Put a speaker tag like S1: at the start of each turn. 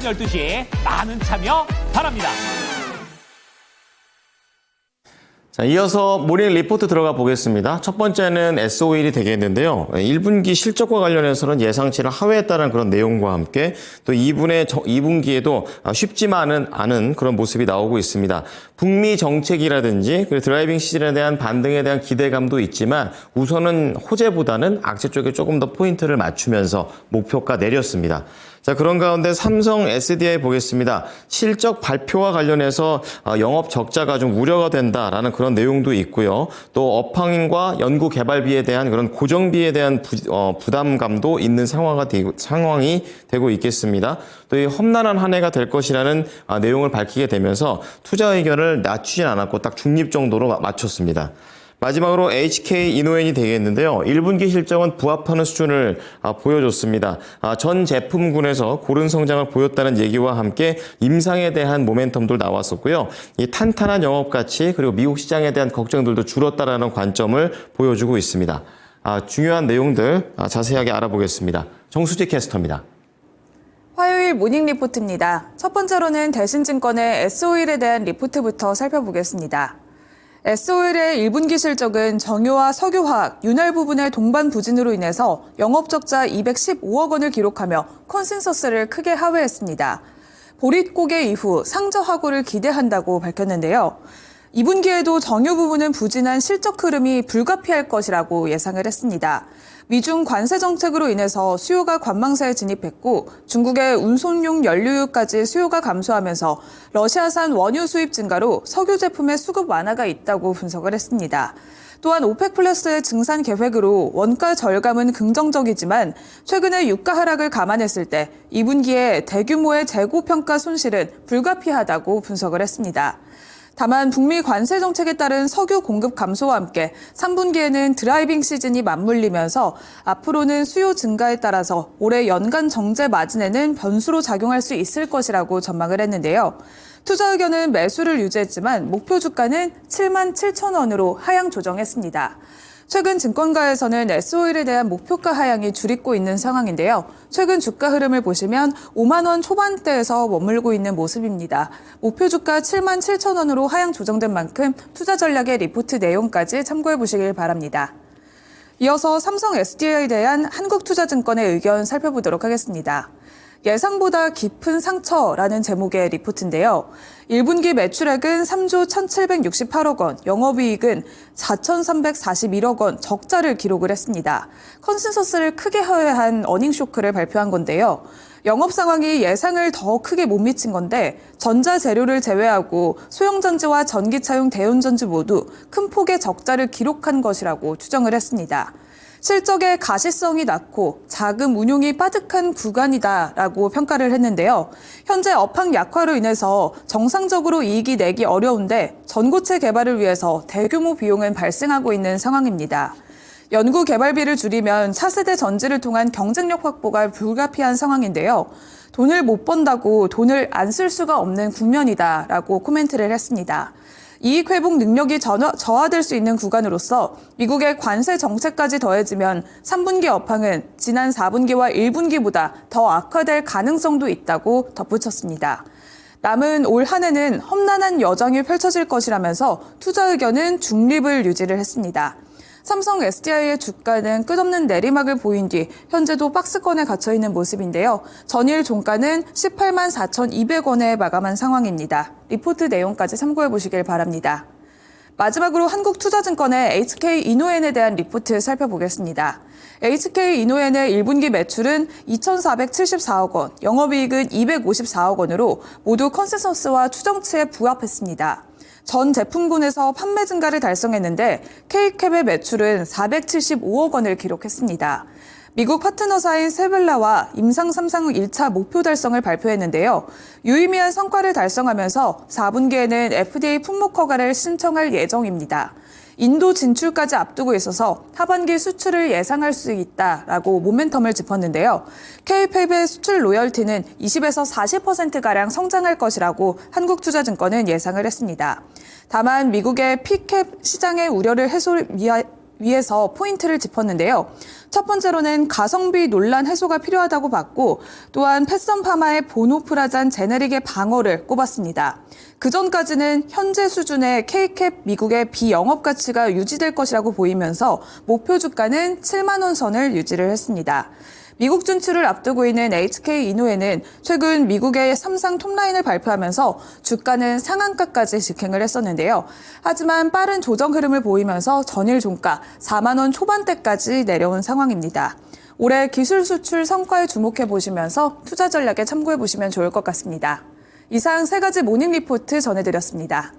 S1: 12시 많은 참여 바랍니다.
S2: 자, 이어서 모닝 리포트 들어가 보겠습니다. 첫 번째는 S-오일이 되겠는데요. 1분기 실적과 관련해서는 예상치를 하회했다는 그런 내용과 함께 또 2분기에도 쉽지만은 않은 그런 모습이 나오고 있습니다. 북미 정책이라든지 드라이빙 시즌에 대한 반등에 대한 기대감도 있지만 우선은 호재보다는 악재 쪽에 조금 더 포인트를 맞추면서 목표가 내렸습니다. 자, 그런 가운데 삼성 SDI 보겠습니다. 실적 발표와 관련해서 영업 적자가 좀 우려가 된다라는 그런 내용도 있고요. 또 업황과 연구 개발비에 대한 그런 고정비에 대한 부담감도 있는 상황이 되고 있겠습니다. 또 이 험난한 한 해가 될 것이라는 내용을 밝히게 되면서 투자 의견을 낮추진 않았고 딱 중립 정도로 맞췄습니다. 마지막으로 HK 이노엔이 되겠는데요. 1분기 실적은 부합하는 수준을 보여줬습니다. 전 제품군에서 고른 성장을 보였다는 얘기와 함께 임상에 대한 모멘텀도 나왔었고요. 이 탄탄한 영업 가치 그리고 미국 시장에 대한 걱정들도 줄었다라는 관점을 보여주고 있습니다. 중요한 내용들 자세하게 알아보겠습니다. 정수지 캐스터입니다.
S3: 화요일 모닝 리포트입니다. 첫 번째로는 대신증권의 S-오일에 대한 리포트부터 살펴보겠습니다. S-오일의 1분기 실적은 정유와 석유화학, 윤활 부분의 동반 부진으로 인해서 영업적자 215억 원을 기록하며 컨센서스를 크게 하회했습니다. 보릿고개 이후 상저하고를 기대한다고 밝혔는데요. 2분기에도 정유 부분은 부진한 실적 흐름이 불가피할 것이라고 예상을 했습니다. 미중 관세 정책으로 인해서 수요가 관망세에 진입했고 중국의 운송용 연료유까지 수요가 감소하면서 러시아산 원유 수입 증가로 석유 제품의 수급 완화가 있다고 분석을 했습니다. 또한 오펙 플러스의 증산 계획으로 원가 절감은 긍정적이지만 최근의 유가 하락을 감안했을 때 2분기에 대규모의 재고평가 손실은 불가피하다고 분석을 했습니다. 다만 북미 관세 정책에 따른 석유 공급 감소와 함께 3분기에는 드라이빙 시즌이 맞물리면서 앞으로는 수요 증가에 따라서 올해 연간 정제 마진에는 변수로 작용할 수 있을 것이라고 전망을 했는데요. 투자 의견은 매수를 유지했지만 목표 주가는 77,000원으로 하향 조정했습니다. 최근 증권가에서는 S-오일에 대한 목표가 하향이 줄이고 있는 상황인데요. 최근 주가 흐름을 보시면 5만 원 초반대에서 머물고 있는 모습입니다. 목표 주가 77,000원으로 하향 조정된 만큼 투자 전략의 리포트 내용까지 참고해 보시길 바랍니다. 이어서 삼성 SDI에 대한 한국투자증권의 의견 살펴보도록 하겠습니다. 예상보다 깊은 상처라는 제목의 리포트인데요. 1분기 매출액은 3조 1,768억 원, 영업이익은 4,341억 원 적자를 기록을 했습니다. 컨센서스를 크게 하회한 어닝쇼크를 발표한 건데요. 영업 상황이 예상을 더 크게 못 미친 건데 전자재료를 제외하고 소형전지와 전기차용 대운전지 모두 큰 폭의 적자를 기록한 것이라고 추정을 했습니다. 실적의 가시성이 낮고 자금 운용이 빠듯한 구간이다라고 평가를 했는데요. 현재 업황 약화로 인해서 정상적으로 이익이 내기 어려운데 전고체 개발을 위해서 대규모 비용은 발생하고 있는 상황입니다. 연구 개발비를 줄이면 차세대 전지를 통한 경쟁력 확보가 불가피한 상황인데요. 돈을 못 번다고 돈을 안 쓸 수가 없는 국면이다라고 코멘트를 했습니다. 이익 회복 능력이 저하될 수 있는 구간으로서 미국의 관세 정책까지 더해지면 3분기 업황은 지난 4분기와 1분기보다 더 악화될 가능성도 있다고 덧붙였습니다. 남은 올 한 해는 험난한 여정이 펼쳐질 것이라면서 투자 의견은 중립을 유지를 했습니다. 삼성 SDI의 주가는 끝없는 내리막을 보인 뒤 현재도 박스권에 갇혀있는 모습인데요. 전일 종가는 18만 4,200원에 마감한 상황입니다. 리포트 내용까지 참고해 보시길 바랍니다. 마지막으로 한국투자증권의 HK 이노엔에 대한 리포트 살펴보겠습니다. HK 이노엔의 1분기 매출은 2,474억 원, 영업이익은 254억 원으로 모두 컨센서스와 추정치에 부합했습니다. 전 제품군에서 판매 증가를 달성했는데 K캡의 매출은 475억 원을 기록했습니다. 미국 파트너사인 세벨라와 임상 3상의 1차 목표 달성을 발표했는데요. 유의미한 성과를 달성하면서 4분기에는 FDA 품목 허가를 신청할 예정입니다. 인도 진출까지 앞두고 있어서 하반기 수출을 예상할 수 있다라고 모멘텀을 짚었는데요. K캡의 수출 로열티는 20에서 40%가량 성장할 것이라고 한국투자증권은 예상을 했습니다. 다만 미국의 P캡 시장의 우려를 해소를 위에서 포인트를 짚었는데요. 첫 번째로는 가성비 논란 해소가 필요하다고 봤고 또한 패션 파마의 보노프라잔 제네릭의 방어를 꼽았습니다. 그전까지는 현재 수준의 K캡 미국의 비영업 가치가 유지될 것이라고 보이면서 목표 주가는 7만 원 선을 유지를 했습니다. 미국 진출을 앞두고 있는 HK 이노에는 최근 미국의 3상 톱라인을 발표하면서 주가는 상한가까지 직행을 했었는데요. 하지만 빠른 조정 흐름을 보이면서 전일 종가 4만 원 초반대까지 내려온 상황입니다. 올해 기술 수출 성과에 주목해 보시면서 투자 전략에 참고해 보시면 좋을 것 같습니다. 이상 세 가지 모닝 리포트 전해드렸습니다.